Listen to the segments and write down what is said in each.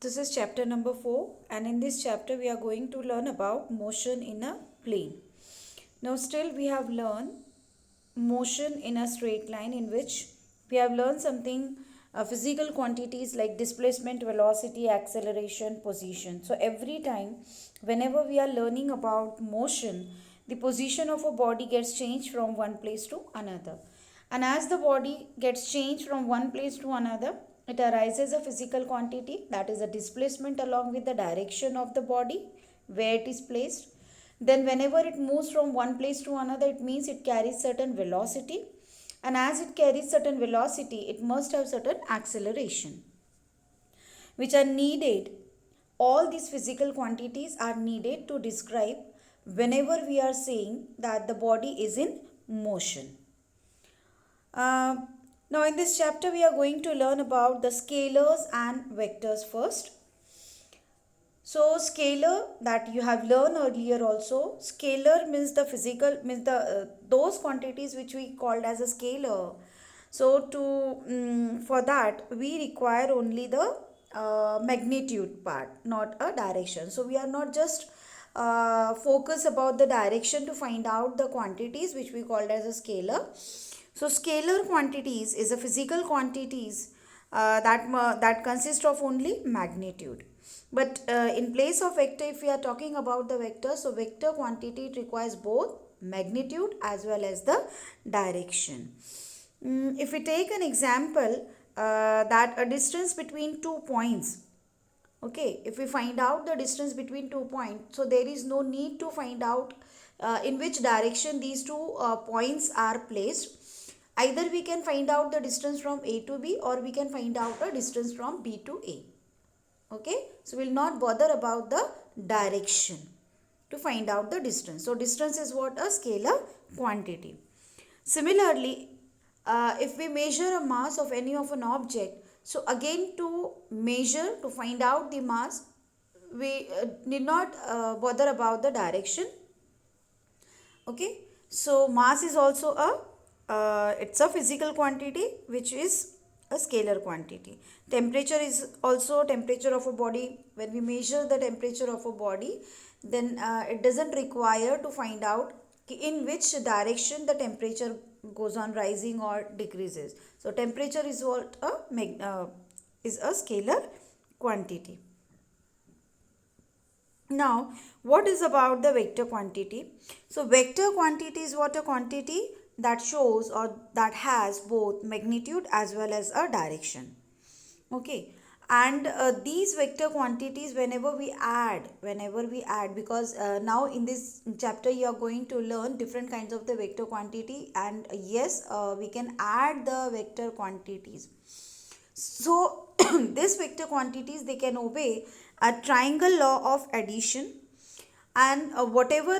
This is chapter number 4, and in this chapter, we are going to learn about motion in a plane. Now, still, we have learned motion in a straight line, in which we have learned something physical quantities like displacement, velocity, acceleration, position. So, every time, whenever we are learning about motion, the position of a body gets changed from one place to another. And as the body gets changed from one place to another, it arises a physical quantity, that is a displacement along with the direction of the body where it is placed. Then whenever it moves from one place to another, it means it carries certain velocity. And as it carries certain velocity, it must have certain acceleration, which are needed. All these physical quantities are needed to describe whenever we are saying that the body is in motion. Uh, Now, in this chapter, we are going to learn about the scalars and vectors first. So, scalar that you have learned earlier also. Scalar means the physical, means the those quantities which we called as a scalar. So, for that we require only the magnitude part, not a direction. So, we are not just focus about the direction to find out the quantities which we called as a scalar. So scalar quantities is a physical quantities that consist of only magnitude. But in place of vector, if we are talking about the vector, so vector quantity, it requires both magnitude as well as the direction. If we take an example, that a distance between 2 points, okay, if we find out the distance between 2 points, so there is no need to find out in which direction these two points are placed. Either we can find out the distance from A to B, or we can find out the distance from B to A. Okay, so we'll not bother about the direction to find out the distance. So distance is what? A scalar quantity. Similarly, if we measure a mass of any of an object, so again to measure, to find out the mass, we need not bother about the direction. Okay, so mass is also it's a physical quantity which is a scalar quantity. Temperature is also temperature of a body. When we measure the temperature of a body, then it doesn't require to find out in which direction the temperature goes on rising or decreases. So temperature is what is a scalar quantity. Now, what is about the vector quantity? So, vector quantity is what? A quantity that shows or that has both magnitude as well as a direction. Okay. And these vector quantities, whenever we add, because now in this chapter you are going to learn different kinds of the vector quantity, and yes, we can add the vector quantities. So these vector quantities, they can obey a triangle law of addition, and whatever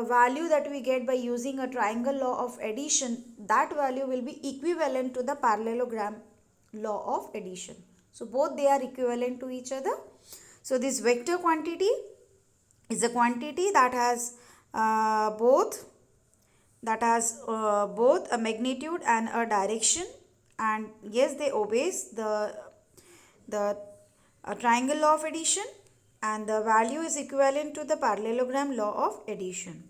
value that we get by using a triangle law of addition, that value will be equivalent to the parallelogram law of addition. So both they are equivalent to each other. So this vector quantity is a quantity that has both a magnitude and a direction, and yes, they obeys the triangle law of addition, and the value is equivalent to the parallelogram law of addition.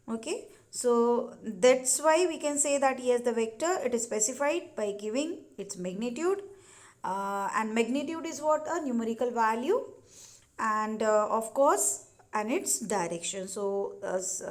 Okay, so that's why we can say that yes, the vector, it is specified by giving its magnitude, and magnitude is what? A numerical value, and of course, and its direction. So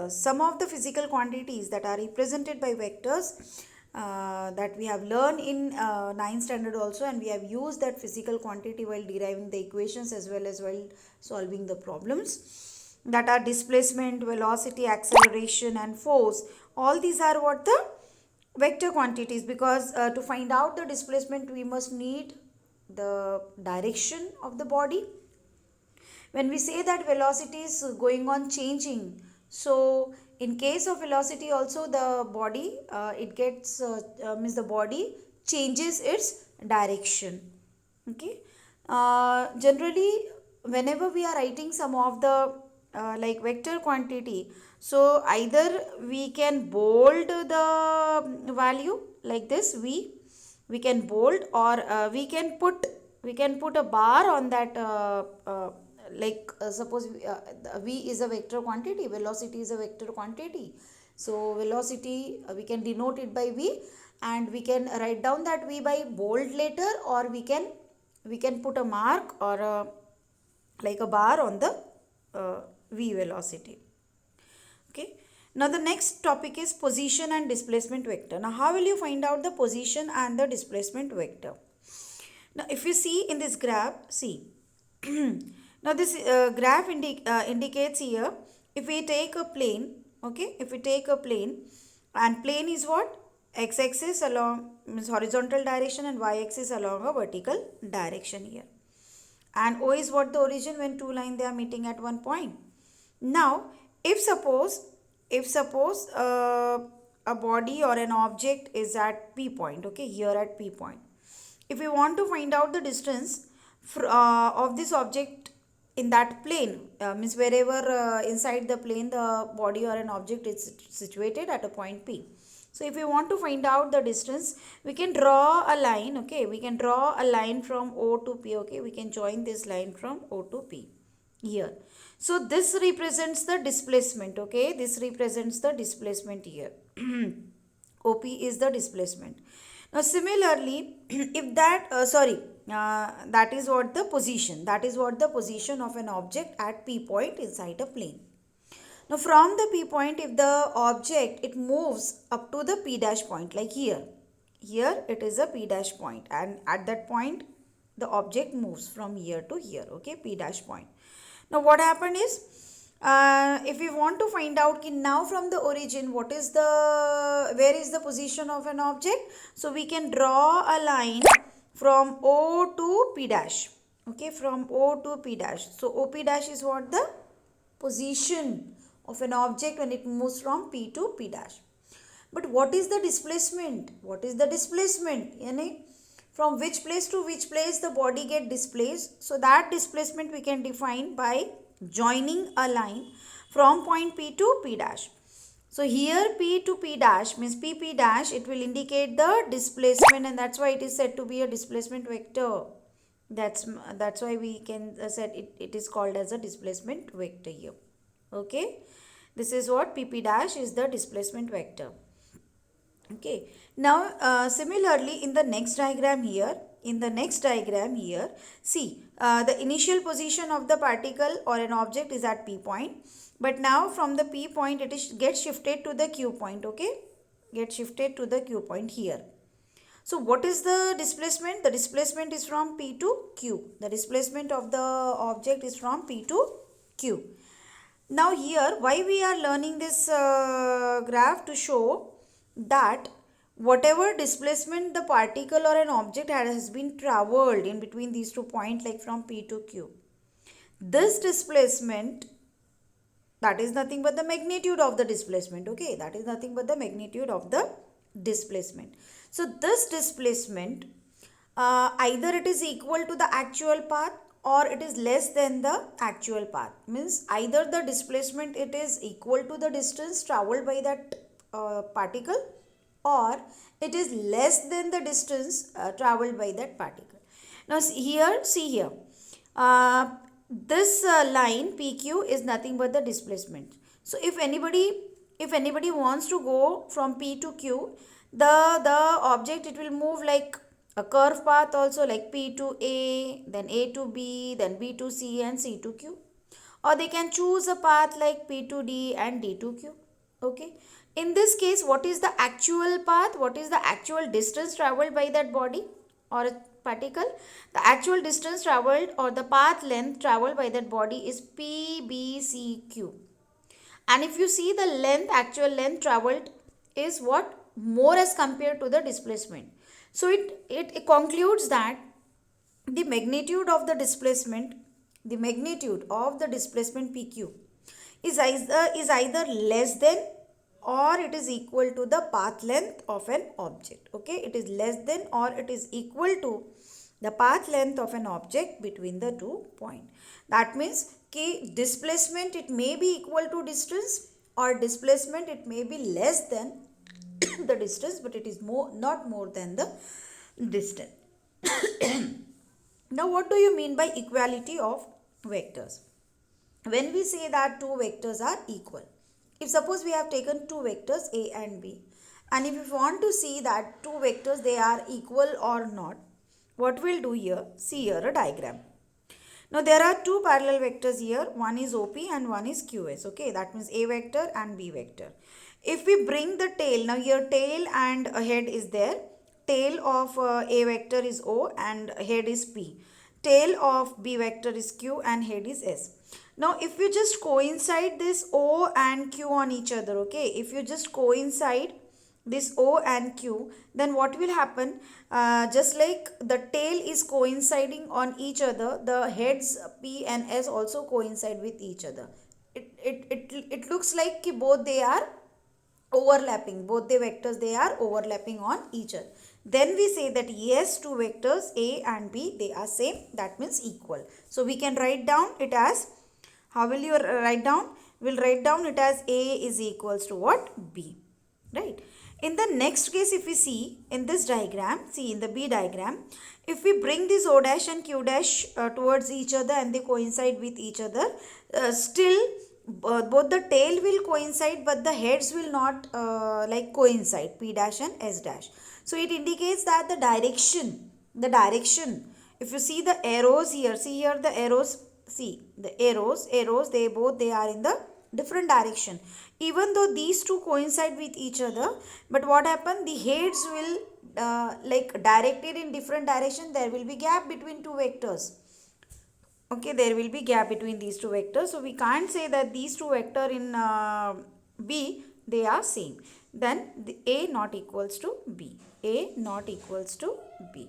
some of the physical quantities that are represented by vectors, that we have learned in 9th standard also, and we have used that physical quantity while deriving the equations as well as while solving the problems, that are displacement, velocity, acceleration and force. All these are what? The vector quantities, because to find out the displacement we must need the direction of the body. When we say that velocity is going on changing, so in case of velocity also, the body it gets means the body changes its direction. Okay, generally whenever we are writing some of the like vector quantity, so either we can bold the value like this, we can bold, or we can put put a bar on that, suppose v is a vector quantity, velocity is a vector quantity. So velocity, we can denote it by v, and we can write down that v by bold later, or we can put a mark or like a bar on the v velocity. Okay. Now the next topic is position and displacement vector. Now how will you find out the position and the displacement vector? Now if you see in this graph, see. Now this graph indicates here, if we take a plane, okay, if we take a plane, and plane is what? X-axis along, means horizontal direction, and y-axis along a vertical direction here. And O is what? The origin, when two lines they are meeting at one point. Now if suppose a body or an object is at P point, okay, here at P point. If we want to find out the distance of this object in that plane, means wherever inside the plane the body or an object is situated at a point P. So if we want to find out the distance, we can draw a line, okay, we can draw a line from O to P, okay, we can join this line from O to P here. So this represents the displacement, okay, this represents the displacement here. OP is the displacement. Now similarly, if that, that is what the position, that is what the position of an object at P point inside a plane. Now from the P point, if the object, it moves up to the P dash point, like here it is a P dash point, and at that point the object moves from here to here, okay, P dash point. Now what happened is, if we want to find out now from the origin what is the, where is the position of an object, so we can draw a line from O to P dash, okay, from O to P dash. So OP dash is what? The position of an object when it moves from P to P dash. But what is the displacement? What is the displacement? Yani, from which place to which place the body get displaced? So that displacement we can define by joining a line from point P to P dash. So here P to P dash means PP dash, it will indicate the displacement, and that's why it is said to be a displacement vector. That's why we can said it is called as a displacement vector here. Okay, this is what PP dash is, the displacement vector. Okay, now similarly in the next diagram here, see, the initial position of the particle or an object is at P point, but now from the P point it is gets shifted to the Q point, okay, get shifted to the Q point here. So what is the displacement? The displacement is from P to Q. The displacement of the object is from P to Q. Now here, why we are learning this graph? To show that whatever displacement the particle or an object has been traveled in between these 2 points, like from P to Q, this displacement, that is nothing but the magnitude of the displacement, okay, that is nothing but the magnitude of the displacement. So this displacement, either it is equal to the actual path or it is less than the actual path, means either the displacement it is equal to the distance traveled by that particle, or it is less than the distance traveled by that particle. Now see here, this line PQ is nothing but the displacement. So if anybody wants to go from P to Q, the object, it will move like a curve path also, like P to A, then A to B, then B to C, and C to Q. Or they can choose a path like P to D and D to Q. Okay. In this case, what is the actual path? What is the actual distance traveled by that body or a particle? The actual distance traveled or the path length traveled by that body is P, B, C, Q. And if you see the length, actual length traveled is what? More as compared to the displacement. So it concludes that the magnitude of the displacement PQ is either less than or it is equal to the path length of an object. Okay, it is less than or it is equal to the path length of an object between the 2 points. That means displacement, it may be equal to distance, or displacement it may be less than the distance, but it is not more than the distance. Now what do you mean by equality of vectors? When we say that two vectors are equal, if suppose we have taken two vectors A and B, and if you want to see that two vectors they are equal or not, what we'll do here, see here a diagram. Now there are two parallel vectors here, one is OP and one is QS, okay, that means A vector and B vector. If we bring the tail, now here tail and a head is there, tail of A vector is O and head is P, tail of B vector is Q and head is S. Now if you just coincide this O and Q on each other, okay, if you just coincide this O and Q, then what will happen, just like the tail is coinciding on each other, the heads P and S also coincide with each other. It looks like both they are overlapping, both the vectors they are overlapping on each other. Then we say that yes, two vectors A and B they are same, that means equal. So we can write down it as, how will you write down? We'll write down it as A is equals to what? B, right? In the next case, if we see in this diagram, see in the B diagram, if we bring this O dash and Q dash towards each other and they coincide with each other, still both the tail will coincide but the heads will not like coincide, P dash and S dash. So it indicates that the direction, if you see the arrows here, see here the arrows, see the arrows, they are in the different direction. Even though these two coincide with each other, but what happened, the heads will like directed in different direction, there will be gap between two vectors. Okay, there will be gap between these two vectors, so we can't say that these two vector in B they are same. Then the A not equals to B, A not equals to B.